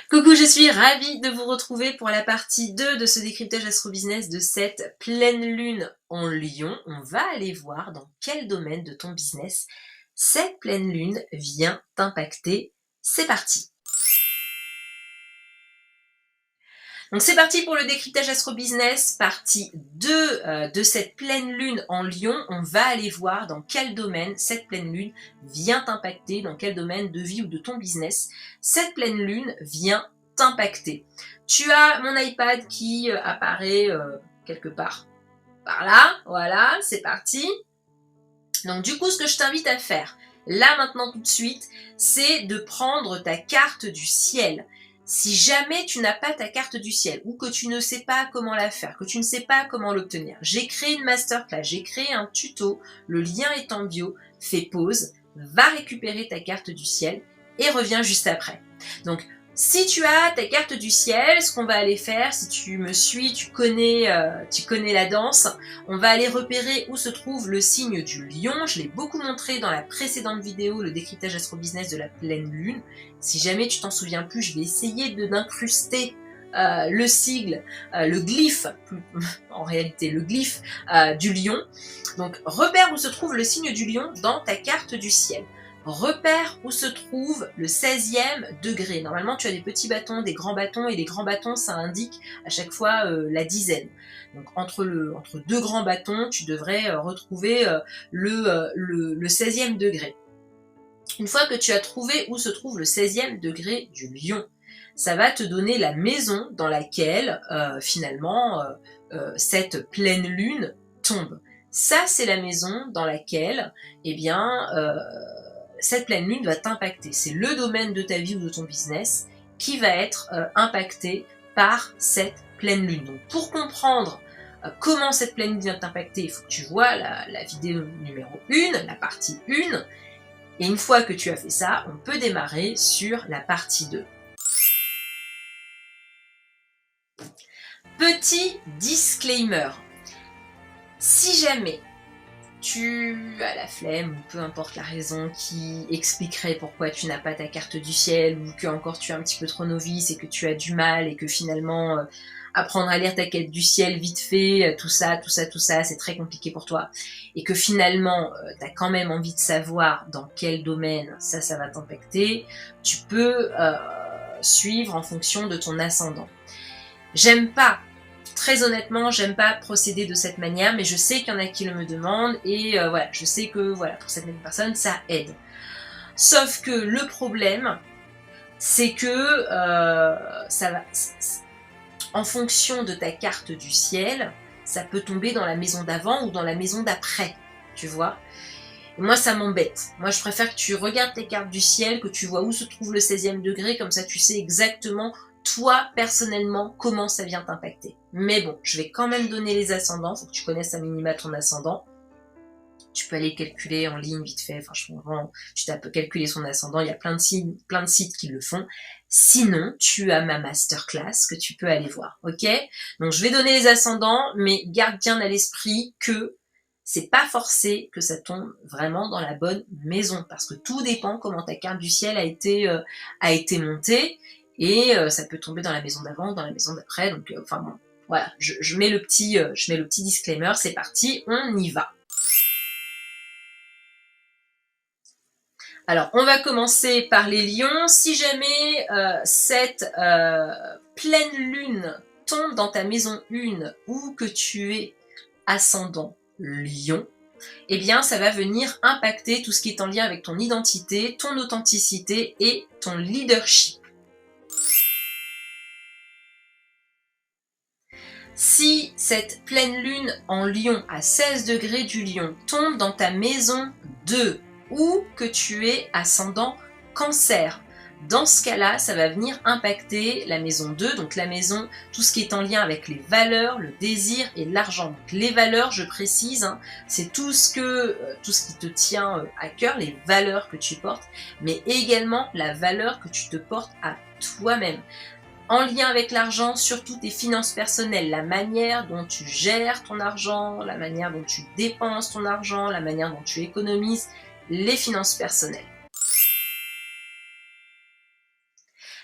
Coucou, je suis ravie de vous retrouver pour la partie 2 de ce décryptage astro-business de cette pleine lune en Lion. On va aller voir dans quel domaine de ton business cette pleine lune vient t'impacter. C'est parti! Donc c'est parti pour le décryptage astro-business, partie 2 de cette pleine lune en Lion. On va aller voir dans quel domaine cette pleine lune vient t'impacter, dans quel domaine de vie ou de ton business cette pleine lune vient t'impacter. Tu as mon iPad qui apparaît quelque part par là, voilà, c'est parti. Donc du coup, ce que je t'invite à faire, là maintenant tout de suite, c'est de prendre ta carte du ciel. Si jamais tu n'as pas ta carte du ciel ou que tu ne sais pas comment la faire, que tu ne sais pas comment l'obtenir, j'ai créé une masterclass, j'ai créé un tuto, le lien est en bio, fais pause, va récupérer ta carte du ciel et reviens juste après. Donc, si tu as ta carte du ciel, ce qu'on va aller faire, si tu me suis, tu connais la danse, on va aller repérer où se trouve le signe du lion. Je l'ai beaucoup montré dans la précédente vidéo, le décryptage astro-business de la pleine lune. Si jamais tu t'en souviens plus, je vais essayer d'incruster le sigle, le glyphe, en réalité le glyphe du lion. Donc repère où se trouve le signe du lion dans ta carte du ciel. Repère où se trouve le 16e degré. Normalement, tu as des petits bâtons, des grands bâtons, et les grands bâtons, ça indique à chaque fois la dizaine. Donc, entre deux grands bâtons, tu devrais retrouver le 16e degré. Une fois que tu as trouvé où se trouve le 16e degré du lion, ça va te donner la maison dans laquelle, finalement, cette pleine lune tombe. Ça, c'est la maison dans laquelle, eh bien, cette pleine lune va t'impacter. C'est le domaine de ta vie ou de ton business qui va être impacté par cette pleine lune. Donc pour comprendre comment cette pleine lune vient t'impacter, il faut que tu vois la vidéo numéro 1, la partie 1. Et une fois que tu as fait ça, on peut démarrer sur la partie 2. Petit disclaimer. Si jamais tu as la flemme, ou peu importe la raison qui expliquerait pourquoi tu n'as pas ta carte du ciel, ou que encore tu es un petit peu trop novice et que tu as du mal et que finalement apprendre à lire ta carte du ciel vite fait, tout ça, c'est très compliqué pour toi, et que finalement tu as quand même envie de savoir dans quel domaine ça va t'impacter, tu peux suivre en fonction de ton ascendant. Très honnêtement, j'aime pas procéder de cette manière, mais je sais qu'il y en a qui me demandent et voilà, je sais que voilà, pour certaines personnes, ça aide. Sauf que le problème, c'est que en fonction de ta carte du ciel, ça peut tomber dans la maison d'avant ou dans la maison d'après, tu vois. Et moi, ça m'embête. Moi, je préfère que tu regardes tes cartes du ciel, que tu vois où se trouve le 16e degré, comme ça tu sais exactement toi, personnellement, comment ça vient t'impacter. Mais bon, je vais quand même donner les ascendants, faut que tu connaisses à minima ton ascendant. Tu peux aller calculer en ligne vite fait, franchement, tu tapes calculer son ascendant, il y a plein de sites qui le font. Sinon, tu as ma masterclass que tu peux aller voir, ok? Donc, je vais donner les ascendants, mais garde bien à l'esprit que c'est pas forcé que ça tombe vraiment dans la bonne maison, parce que tout dépend comment ta carte du ciel a été montée. Et ça peut tomber dans la maison d'avant, dans la maison d'après. Donc, enfin bon, voilà, je mets le petit disclaimer. C'est parti, on y va. Alors, on va commencer par les lions. Si jamais cette pleine lune tombe dans ta maison 1 ou que tu es ascendant lion, eh bien, ça va venir impacter tout ce qui est en lien avec ton identité, ton authenticité et ton leadership. Si cette pleine lune en lion à 16 degrés du lion tombe dans ta maison 2 ou que tu es ascendant cancer, dans ce cas-là, ça va venir impacter la maison 2, donc la maison, tout ce qui est en lien avec les valeurs, le désir et l'argent. Donc les valeurs, je précise, hein, c'est tout ce qui te tient à cœur, les valeurs que tu portes, mais également la valeur que tu te portes à toi-même. En lien avec l'argent, surtout tes finances personnelles, la manière dont tu gères ton argent, la manière dont tu dépenses ton argent, la manière dont tu économises, les finances personnelles.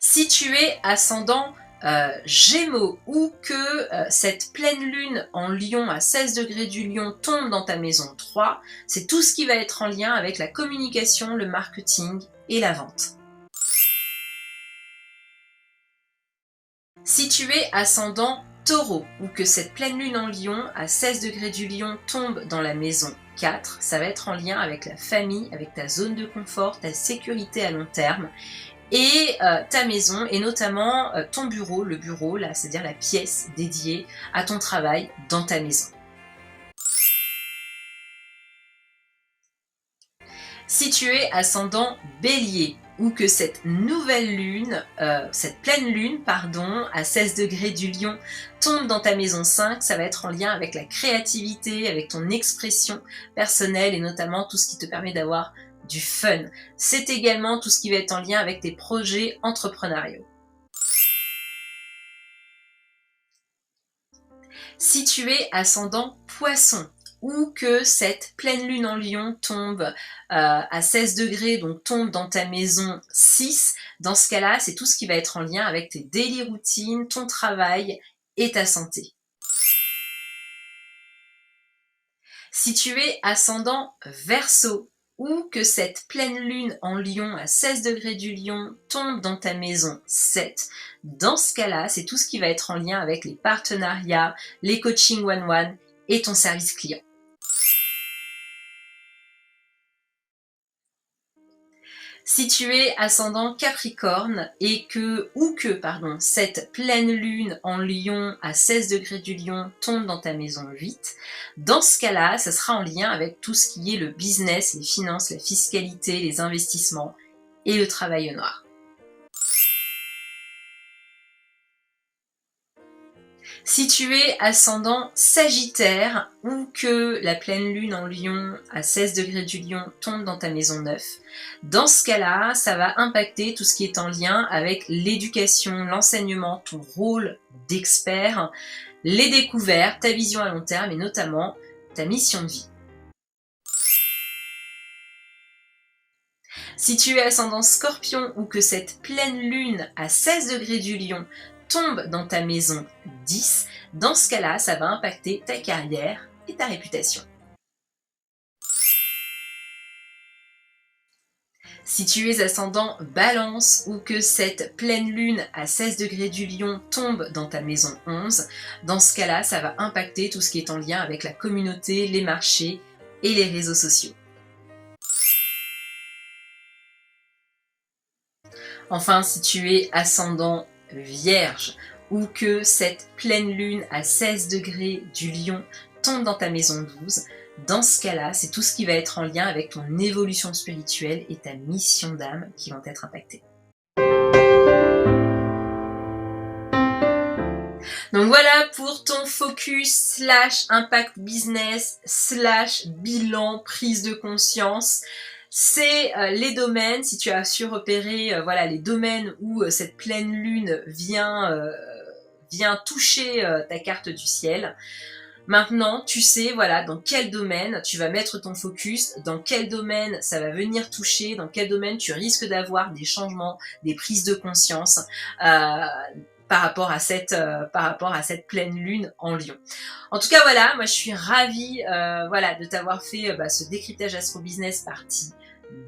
Si tu es ascendant Gémeaux ou que cette pleine lune en Lion à 16 degrés du Lion tombe dans ta maison 3, c'est tout ce qui va être en lien avec la communication, le marketing et la vente. Si tu es ascendant Taureau ou que cette pleine lune en Lion à 16 degrés du Lion tombe dans la maison 4, ça va être en lien avec la famille, avec ta zone de confort, ta sécurité à long terme et ta maison et notamment ton bureau, le bureau là, c'est-à-dire la pièce dédiée à ton travail dans ta maison. Si tu es ascendant Bélier ou que cette nouvelle lune, cette pleine lune, pardon, à 16 degrés du Lion tombe dans ta maison 5, ça va être en lien avec la créativité, avec ton expression personnelle et notamment tout ce qui te permet d'avoir du fun. C'est également tout ce qui va être en lien avec tes projets entrepreneuriaux. Si tu es ascendant Poisson ou que cette pleine lune en Lion tombe à 16 degrés, donc tombe dans ta maison 6, dans ce cas-là, c'est tout ce qui va être en lien avec tes daily routines, ton travail et ta santé. Si tu es ascendant Verseau ou que cette pleine lune en Lion à 16 degrés du Lion tombe dans ta maison 7, dans ce cas-là, c'est tout ce qui va être en lien avec les partenariats, les coachings one-one et ton service client. Si tu es ascendant Capricorne et que, cette pleine lune en Lion à 16 degrés du Lion tombe dans ta maison 8, dans ce cas-là, ça sera en lien avec tout ce qui est le business, les finances, la fiscalité, les investissements et le travail au noir. Si tu es ascendant Sagittaire ou que la pleine lune en Lion à 16 degrés du Lion tombe dans ta maison 9, dans ce cas-là, ça va impacter tout ce qui est en lien avec l'éducation, l'enseignement, ton rôle d'expert, les découvertes, ta vision à long terme et notamment ta mission de vie. Si tu es ascendant Scorpion ou que cette pleine lune à 16 degrés du Lion tombe dans ta maison 10, dans ce cas-là, ça va impacter ta carrière et ta réputation. Si tu es ascendant Balance ou que cette pleine lune à 16 degrés du Lion tombe dans ta maison 11, dans ce cas-là, ça va impacter tout ce qui est en lien avec la communauté, les marchés et les réseaux sociaux. Enfin, si tu es ascendant Vierge ou que cette pleine lune à 16 degrés du Lion tombe dans ta maison 12, dans ce cas-là, c'est tout ce qui va être en lien avec ton évolution spirituelle et ta mission d'âme qui vont être impactées. Donc voilà pour ton focus / impact business / bilan, prise de conscience. C'est les domaines, si tu as su repérer les domaines où cette pleine lune vient toucher ta carte du ciel. Maintenant, tu sais dans quel domaine tu vas mettre ton focus, dans quel domaine ça va venir toucher, dans quel domaine tu risques d'avoir des changements, des prises de conscience par rapport à cette pleine lune en Lion. En tout cas, moi je suis ravie de t'avoir fait ce décryptage Astro Business partie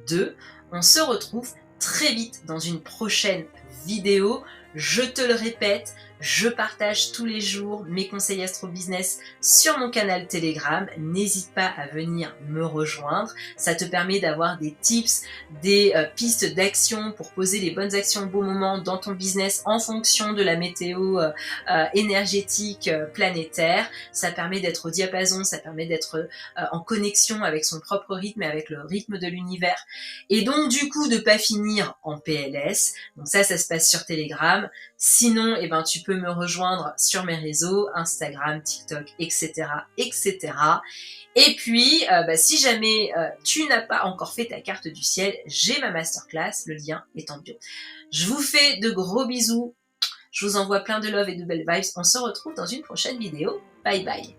2. On se retrouve très vite dans une prochaine vidéo. Je te le répète, je partage tous les jours mes conseils Astro Business sur mon canal Telegram. N'hésite pas à venir me rejoindre. Ça te permet d'avoir des tips, des pistes d'action pour poser les bonnes actions au bon moment dans ton business en fonction de la météo énergétique planétaire. Ça permet d'être au diapason, ça permet d'être en connexion avec son propre rythme et avec le rythme de l'univers. Et donc du coup de pas finir en PLS. Donc ça se passe sur Telegram. Sinon, tu peux me rejoindre sur mes réseaux, Instagram, TikTok, etc. Et puis, si jamais tu n'as pas encore fait ta carte du ciel, j'ai ma masterclass, le lien est en bio. Je vous fais de gros bisous. Je vous envoie plein de love et de belles vibes. On se retrouve dans une prochaine vidéo. Bye bye.